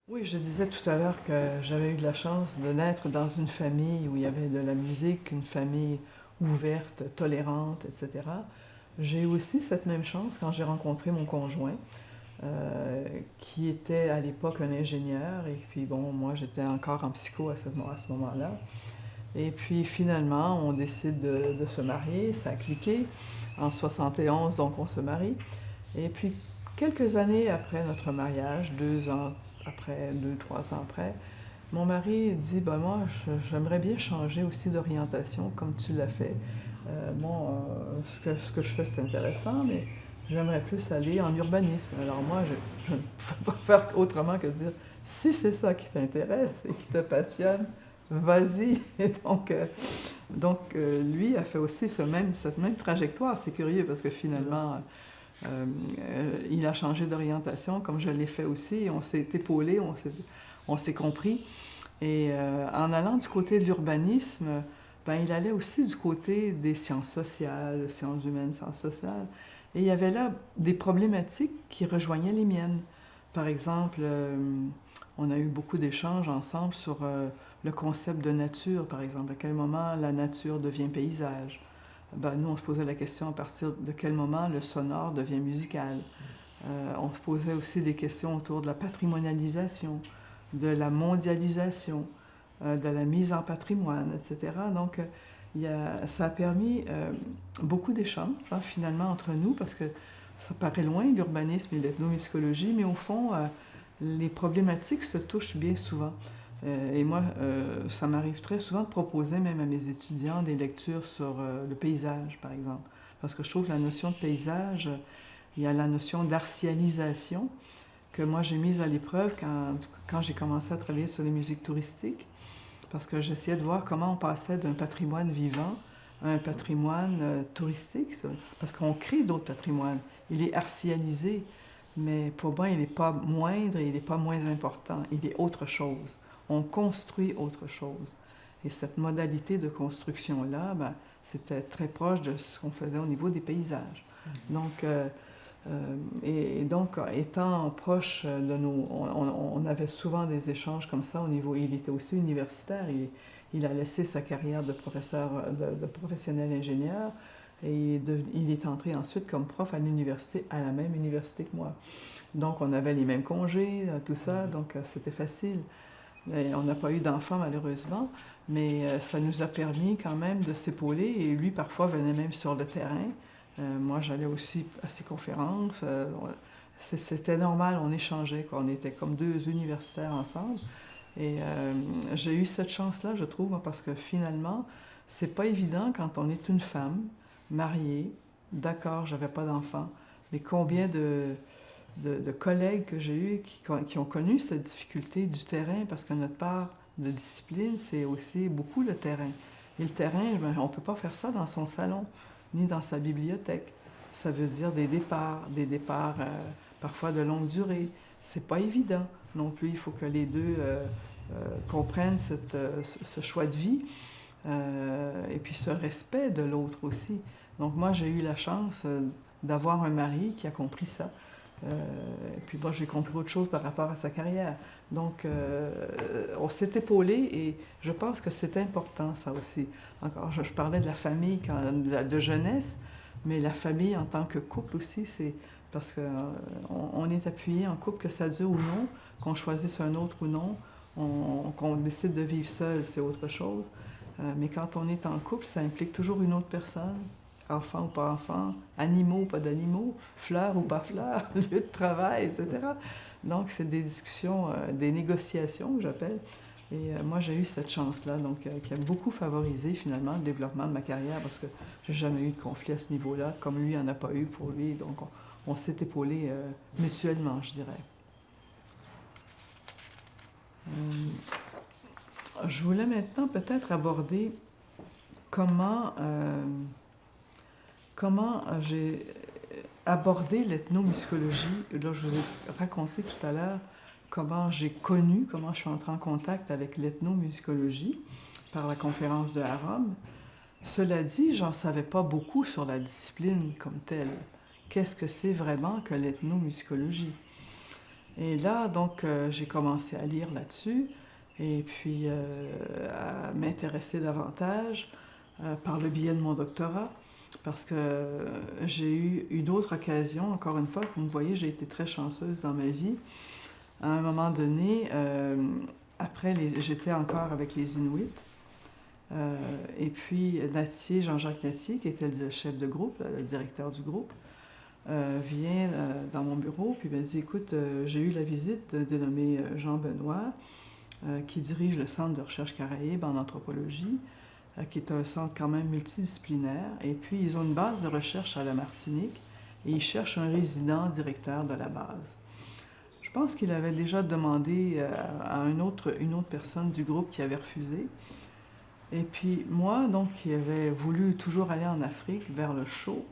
Oui, je disais tout à l'heure que j'avais eu de la chance de naître dans une famille où il y avait de la musique, une famille ouverte, tolérante, etc. J'ai eu aussi cette même chance quand j'ai rencontré mon conjoint, qui était à l'époque un ingénieur, et puis bon, moi j'étais encore en psycho à ce moment-là. Et puis finalement, on décide de se marier, ça a cliqué. En 71, donc on se marie. Et puis quelques années après notre mariage, 2 ans après, 2, 3 ans après, mon mari dit, ben moi, j'aimerais bien changer aussi d'orientation, comme tu l'as fait. Bon, ce que je fais, c'est intéressant, mais j'aimerais plus aller en urbanisme. Alors moi, je ne pouvais pas faire autrement que de dire, si c'est ça qui t'intéresse et qui te passionne, vas-y. Et lui a fait aussi cette même trajectoire. C'est curieux parce que finalement, il a changé d'orientation, comme je l'ai fait aussi. On s'est épaulés, on s'est compris. Et en allant du côté de l'urbanisme, ben, il allait aussi du côté des sciences sociales, sciences humaines, sciences sociales. Et il y avait là des problématiques qui rejoignaient les miennes. Par exemple, on a eu beaucoup d'échanges ensemble sur le concept de nature, par exemple. À quel moment la nature devient paysage? Ben, nous, on se posait la question à partir de quel moment le sonore devient musical. On se posait aussi des questions autour de la patrimonialisation, de la mondialisation, de la mise en patrimoine, etc. Donc, ça a permis beaucoup d'échanges, hein, finalement, entre nous, parce que ça paraît loin, l'urbanisme et l'ethnomusicologie, mais au fond, les problématiques se touchent bien souvent. Et moi, ça m'arrive très souvent de proposer même à mes étudiants des lectures sur le paysage, par exemple. Parce que je trouve que la notion de paysage, il y a la notion d'artialisation que moi j'ai mise à l'épreuve quand j'ai commencé à travailler sur les musiques touristiques, parce que j'essayais de voir comment on passait d'un patrimoine vivant à un patrimoine touristique, parce qu'on crée d'autres patrimoines. Il est artialisé, mais pour moi, il n'est pas moindre et il n'est pas moins important. Il est autre chose. On construit autre chose. Et cette modalité de construction-là, ben, c'était très proche de ce qu'on faisait au niveau des paysages. Donc, donc, étant proche de nos... On avait souvent des échanges comme ça au niveau... Il était aussi universitaire. Il a laissé sa carrière de professeur, de professionnel ingénieur, et il est entré ensuite comme prof à l'université, à la même université que moi. Donc, on avait les mêmes congés, tout ça, donc c'était facile. Et on n'a pas eu d'enfants, malheureusement, mais ça nous a permis quand même de s'épauler, et lui, parfois, venait même sur le terrain. Moi, j'allais aussi à ses conférences. C'était normal, on échangeait, quoi. On était comme deux universitaires ensemble. Et j'ai eu cette chance-là, je trouve, parce que finalement, c'est pas évident quand on est une femme, mariée, d'accord, j'avais pas d'enfant, mais combien de collègues que j'ai eus qui ont connu cette difficulté du terrain, parce que notre part de discipline, c'est aussi beaucoup le terrain. Et le terrain, ben, on ne peut pas faire ça dans son salon, ni dans sa bibliothèque. Ça veut dire des départs parfois de longue durée. C'est pas évident non plus. Il faut que les deux comprennent ce choix de vie et puis ce respect de l'autre aussi. Donc moi, j'ai eu la chance d'avoir un mari qui a compris ça. Et puis moi, j'ai compris autre chose par rapport à sa carrière. Donc, on s'est épaulé et je pense que c'est important, ça aussi. Encore, je parlais de la famille de jeunesse, mais la famille en tant que couple aussi, c'est parce qu'on est appuyé en couple, que ça dure ou non, qu'on choisisse un autre ou non, qu'on décide de vivre seul, c'est autre chose. Mais quand on est en couple, ça implique toujours une autre personne, enfant ou pas enfant, animaux ou pas d'animaux, fleurs ou pas fleurs, lieu de travail, etc. Donc, c'est des discussions, des négociations, que j'appelle. Et moi, j'ai eu cette chance-là, donc qui a beaucoup favorisé finalement le développement de ma carrière, parce que j'ai jamais eu de conflit à ce niveau-là, comme lui, il n'en a pas eu pour lui. Donc, on s'est épaulés mutuellement, je dirais. Je voulais maintenant peut-être aborder comment j'ai abordé l'ethnomusicologie. Là, je vous ai raconté tout à l'heure comment j'ai connu, comment je suis entrée en contact avec l'ethnomusicologie par la conférence de Harum. Cela dit, j'en savais pas beaucoup sur la discipline comme telle. Qu'est-ce que c'est vraiment que l'ethnomusicologie? Et là, donc, j'ai commencé à lire là-dessus et puis à m'intéresser davantage par le biais de mon doctorat, parce que j'ai eu d'autres occasions, encore une fois, comme vous voyez, j'ai été très chanceuse dans ma vie. À un moment donné, j'étais encore avec les Inuits, et puis Natier, Jean-Jacques Natier, qui était le chef de groupe, le directeur du groupe, vient dans mon bureau, puis il m'a dit, écoute, j'ai eu la visite d'un dénommé Jean Benoît, qui dirige le Centre de recherche caraïbe en anthropologie, qui est un centre quand même multidisciplinaire. Et puis, ils ont une base de recherche à la Martinique et ils cherchent un résident directeur de la base. Je pense qu'il avait déjà demandé à une autre personne du groupe qui avait refusé. Et puis, moi, donc, qui avais voulu toujours aller en Afrique, vers le chaud,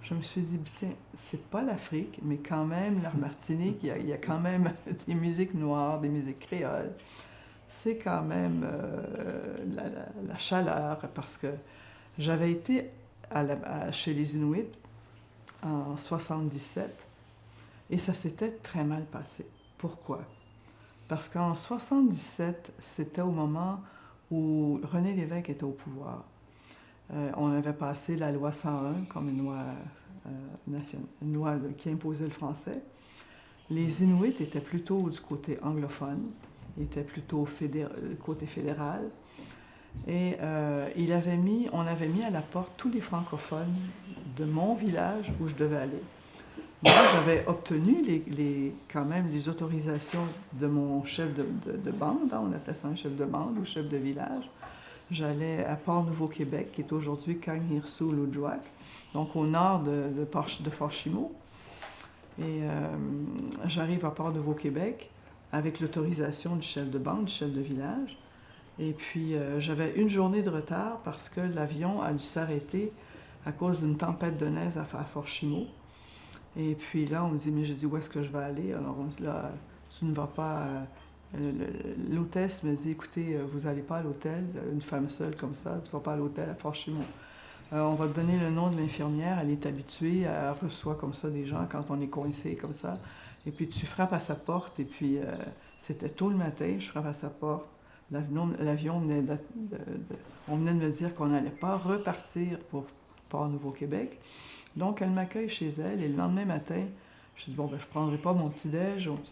je me suis dit, tiens, c'est pas l'Afrique, mais quand même, la Martinique, il y a quand même des musiques noires, des musiques créoles. C'est quand même la chaleur, parce que j'avais été chez les Inuits en 77 et ça s'était très mal passé. Pourquoi? Parce qu'en 77, c'était au moment où René Lévesque était au pouvoir. On avait passé la loi 101 comme une loi nationale, une loi qui imposait le français. Les Inuits étaient plutôt du côté anglophone, étaient plutôt côté fédéral. Et on avait mis à la porte tous les francophones de mon village où je devais aller. Moi, j'avais obtenu quand même les autorisations de mon chef de bande, hein, on appelait ça un chef de bande ou chef de village. J'allais à Port-Nouveau-Québec, qui est aujourd'hui Kangirsou-Loudjouak, donc au nord de Fort-Chimau. Et j'arrive à Port-Nouveau-Québec avec l'autorisation du chef de bande, du chef de village. Et puis, j'avais une journée de retard parce que l'avion a dû s'arrêter à cause d'une tempête de neige à Fort-Chimau. Et puis là, on me dit, mais j'ai dit, où est-ce que je vais aller? Alors on dit, là, tu ne vas pas... L'hôtesse me dit, écoutez, vous n'allez pas à l'hôtel, une femme seule comme ça, tu ne vas pas à l'hôtel à Fort-Chimau. On va te donner le nom de l'infirmière, elle est habituée, elle reçoit comme ça des gens quand on est coincé comme ça. Et puis tu frappes à sa porte, et puis c'était tôt le matin, je frappe à sa porte. L'avion venait on venait de me dire qu'on n'allait pas repartir pour Port-Nouveau-Québec. Donc elle m'accueille chez elle, et le lendemain matin, je dis, bon, ben, je ne prendrai pas mon petit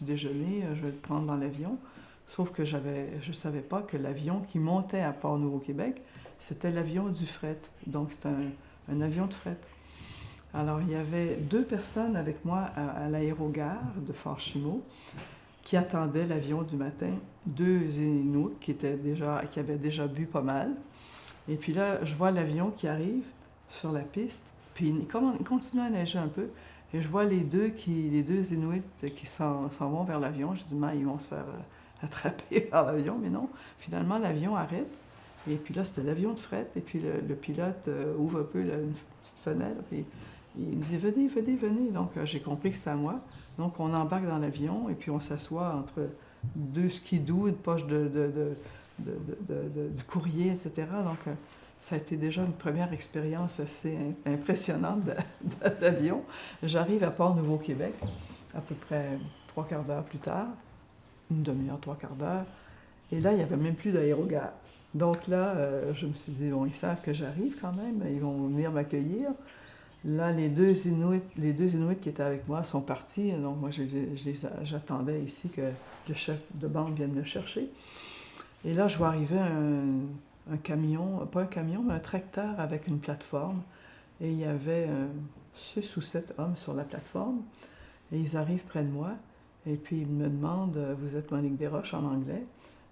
déjeuner, je vais le prendre dans l'avion. Sauf que je ne savais pas que l'avion qui montait à Port-Nouveau-Québec, c'était l'avion du fret. Donc, c'était un avion de fret. Alors, il y avait 2 personnes avec moi à l'aérogare de Fort-Chimau qui attendaient l'avion du matin. 2 Inuits qui avaient déjà bu pas mal. Et puis là, je vois l'avion qui arrive sur la piste, puis il continue à neiger un peu. Et je vois les deux Inuits qui s'en vont vers l'avion. Je dis, ils vont se faire attraper par l'avion. Mais non, finalement, l'avion arrête. Et puis là, c'était l'avion de fret. Et puis le pilote ouvre un peu une petite fenêtre. Et il me dit, venez, venez, venez. Donc, j'ai compris que c'était à moi. Donc, on embarque dans l'avion et puis on s'assoit entre 2 skidoo, une poche du courrier, etc. Donc, ça a été déjà une première expérience assez impressionnante d'avion. J'arrive à Port-Nouveau-Québec, à peu près 3/4 d'heure plus tard, une demi-heure, 3/4 d'heure. Et là, il n'y avait même plus d'aérogare. Donc là, je me suis dit, bon, ils savent que j'arrive quand même, ils vont venir m'accueillir. Là, les deux Inuits qui étaient avec moi sont partis. Donc moi, j'attendais ici que le chef de bande vienne me chercher. Et là, je vois arriver un camion, pas un camion, mais un tracteur avec une plateforme. Et il y avait 6 ou 7 hommes sur la plateforme. Et ils arrivent près de moi. Et puis ils me demandent, vous êtes Monique Desroches en anglais?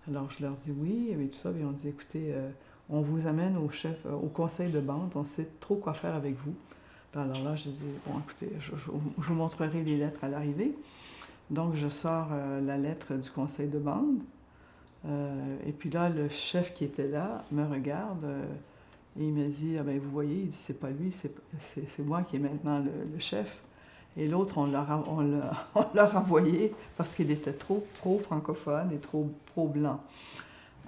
Alors je leur dis oui, et tout ça. Et on dit, écoutez, on vous amène au conseil de bande, on sait trop quoi faire avec vous. Puis alors là, je dis, bon, écoutez, je vous montrerai les lettres à l'arrivée. Donc je sors la lettre du conseil de bande. Et puis là, le chef qui était là me regarde, Et il m'a dit, ah ben vous voyez, il dit, c'est pas lui, c'est moi qui est maintenant le chef. Et l'autre, on l'a renvoyé parce qu'il était trop pro-francophone et trop pro-blanc.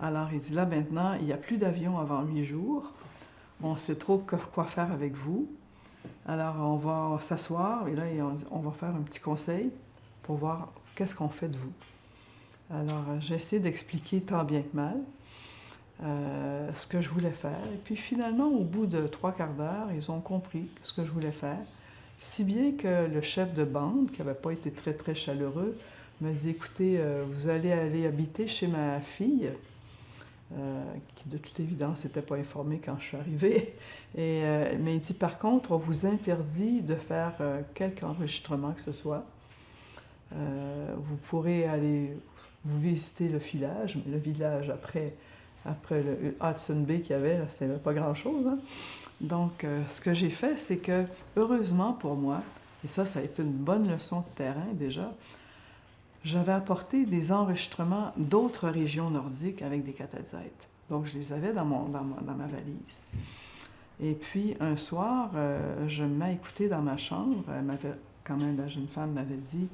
Alors il dit, là maintenant, il n'y a plus d'avion avant 8 jours. On sait trop quoi faire avec vous. Alors on va s'asseoir et là, on va faire un petit conseil pour voir qu'est-ce qu'on fait de vous. Alors j'ai essayé d'expliquer tant bien que mal ce que je voulais faire. Et puis finalement, au bout de 3/4 d'heure, ils ont compris ce que je voulais faire. Si bien que le chef de bande, qui n'avait pas été très, très chaleureux, m'a dit, écoutez, vous allez aller habiter chez ma fille, qui de toute évidence n'était pas informée quand je suis arrivée. Mais il dit, par contre, on vous interdit de faire quelque enregistrement que ce soit. Vous pourrez aller vous visiter le village, mais le village après le Hudson Bay qu'il y avait, là, c'était pas grand-chose. Hein? Donc, ce que j'ai fait, c'est que, heureusement pour moi, et ça a été une bonne leçon de terrain déjà, j'avais apporté des enregistrements d'autres régions nordiques avec des cathazètes. Donc, je les avais dans ma valise. Et puis, un soir, je me mets à écouter dans ma chambre. Quand même, la jeune femme m'avait dit,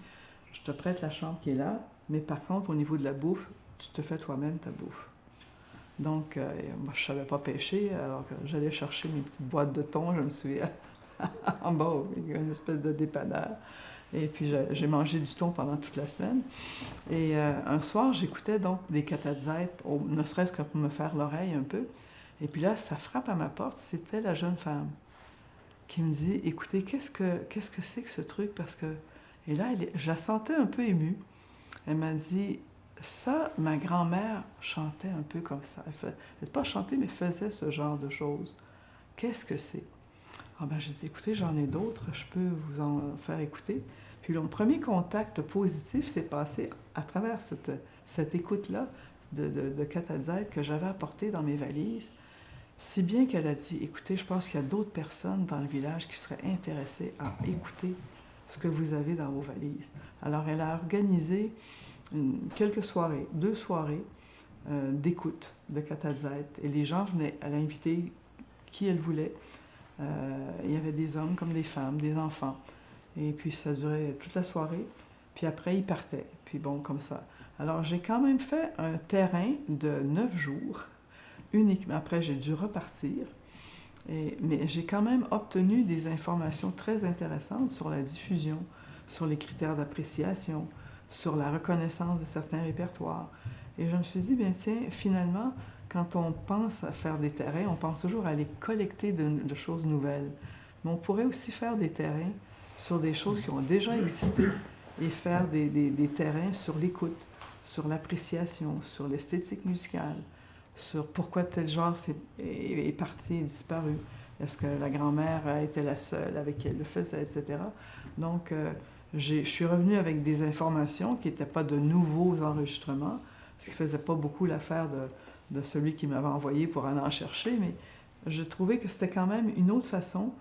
je te prête la chambre qui est là, mais par contre, au niveau de la bouffe, tu te fais toi-même ta bouffe. Donc, moi, je ne savais pas pêcher, alors que j'allais chercher mes petites boîtes de thon, je me souviens, en bas, il y a une espèce de dépanneur. Et puis, j'ai mangé du thon pendant toute la semaine. Et un soir, j'écoutais donc des cathazètes, ne serait-ce que pour me faire l'oreille un peu. Et puis là, ça frappe à ma porte, c'était la jeune femme qui me dit, écoutez, qu'est-ce que c'est que ce truc? Parce que... Et là, je la sentais un peu émue. Elle m'a dit... Ça, ma grand-mère chantait un peu comme ça. Elle ne pas chanter, mais faisait ce genre de choses. Qu'est-ce que c'est? Ah ben, je dis, écoutez, j'en ai d'autres, je peux vous en faire écouter. Puis le premier contact positif s'est passé à travers cette écoute-là de cathazète que j'avais apportée dans mes valises, si bien qu'elle a dit, écoutez, je pense qu'il y a d'autres personnes dans le village qui seraient intéressées à écouter ce que vous avez dans vos valises. Alors, elle a organisé quelques soirées, 2 soirées d'écoute de cathazète. Et les gens venaient, elle a invité qui elle voulait. Il y avait des hommes comme des femmes, des enfants. Et puis ça durait toute la soirée. Puis après, ils partaient. Puis bon, comme ça. Alors j'ai quand même fait un terrain de 9 jours, uniquement. Après, j'ai dû repartir. Mais j'ai quand même obtenu des informations très intéressantes sur la diffusion, sur les critères d'appréciation, sur la reconnaissance de certains répertoires. Et je me suis dit, bien tiens, finalement, quand on pense à faire des terrains, on pense toujours à aller collecter de choses nouvelles. Mais on pourrait aussi faire des terrains sur des choses qui ont déjà existé et faire des terrains sur l'écoute, sur l'appréciation, sur l'esthétique musicale, sur pourquoi tel genre est parti et disparu. Est-ce que la grand-mère était la seule avec qui elle le faisait, etc. Donc, je suis revenue avec des informations qui n'étaient pas de nouveaux enregistrements, ce qui ne faisait pas beaucoup l'affaire de celui qui m'avait envoyé pour aller en chercher, mais je trouvais que c'était quand même une autre façon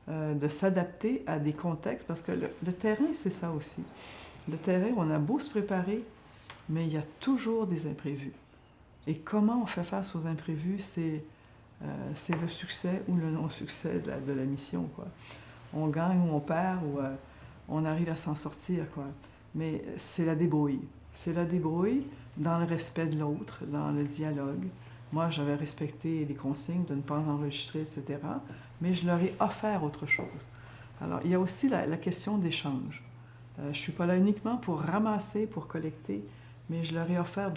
de s'adapter à des contextes, parce que le terrain, c'est ça aussi. Le terrain, on a beau se préparer, mais il y a toujours des imprévus. Et comment on fait face aux imprévus, c'est le succès ou le non-succès de la mission, quoi. On gagne ou on perd, ou on arrive à s'en sortir, quoi. Mais c'est la débrouille. C'est la débrouille dans le respect de l'autre, dans le dialogue. Moi, j'avais respecté les consignes de ne pas enregistrer, etc., mais je leur ai offert autre chose. Alors, il y a aussi la question d'échange. Je ne suis pas là uniquement pour ramasser, pour collecter, mais je leur ai offert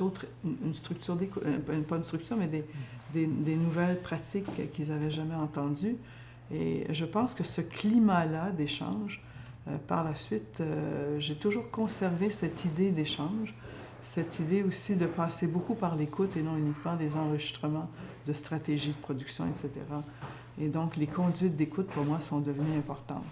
une structure d'écoute, pas une structure, mais des nouvelles pratiques qu'ils n'avaient jamais entendues. Et je pense que ce climat-là d'échange, par la suite, j'ai toujours conservé cette idée d'échange, cette idée aussi de passer beaucoup par l'écoute et non uniquement des enregistrements de stratégies de production, etc. Et donc, les conduites d'écoute, pour moi, sont devenues importantes.